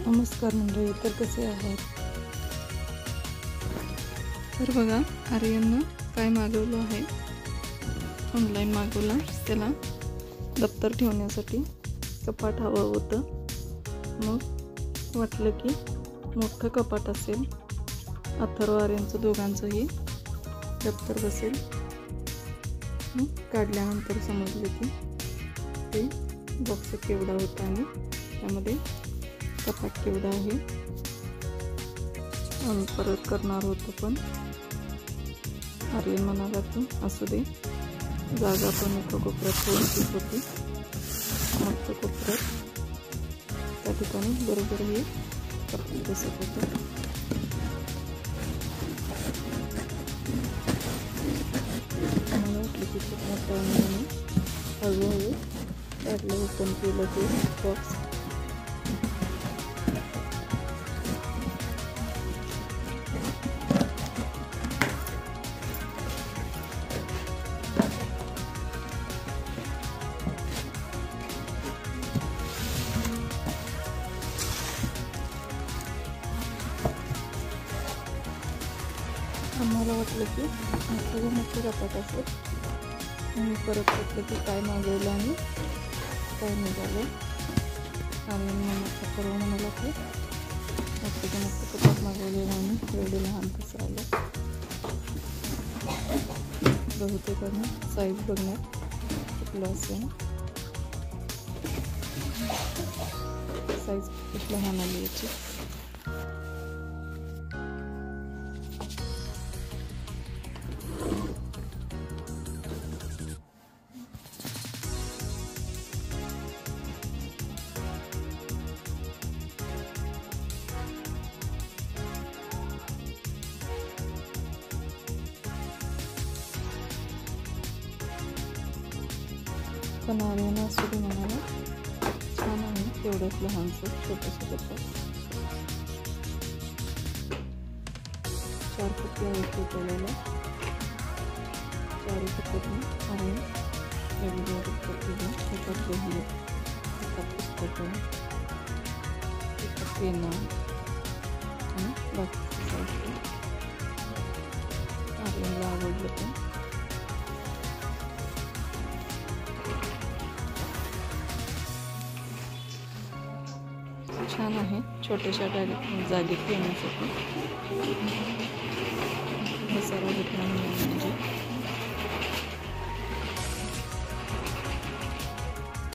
नमस्कार मंडळी, तर कसे आहेत? तर बघा, आर्यननं काय मागवलं आहे. ऑनलाईन मागवला. त्याला दप्तर ठेवण्यासाठी कपाट हवं होतं. मग वाटलं की मोठं कपाट असेल, अथर्व आर्यनचं दोघांचंही दप्तर बसेल. काढल्यानंतर समजलं की ते बॉक्स केवढा होता आणि त्यामध्ये कपाट केवढा आहे. आम्ही परत करणार होतो, पण आर्यन म्हणाला की असू दे, जागा पण एका कोपऱ्यात थोडीशीच होती. मग कोपऱ्यात त्या ठिकाणी बरोबर हे कपाट बसत होतं. मला वाटलं की खूप मोठा म्हणून हळूहळू काढलं, ओपन केलं ते बॉक्स. आम्हाला वाटलं की मोठं कपाट असेल. मी परत म्हटलं की काय मागवलं आणि काय निघालं. आणि अथर्व म्हणाला की मोठं कपाट मागवलेलं आणि एवढे लहान कसं आलं. बहुतेक आम्ही साईज बघण्यात चुकलो असेल. साईज खूप लहान आली याची. पण आर्यन असू दे म्हणाला, छान आहे, तेवढंच लहानसं छोटंसं कपाट. 4 फुटी आहे छोट्याला. 4 फुटीतून आर्यन वेगवेगळ्या पद्धतीने एकात बहिलं, एकात पुस्तकं, एकात पेना आणि बाकीचं साहित्य. आर्यनला आवडलं पण. छान आहे, छोट्याशा जागेत ठेवण्यासाठी. पसारा घेतला म्हणजे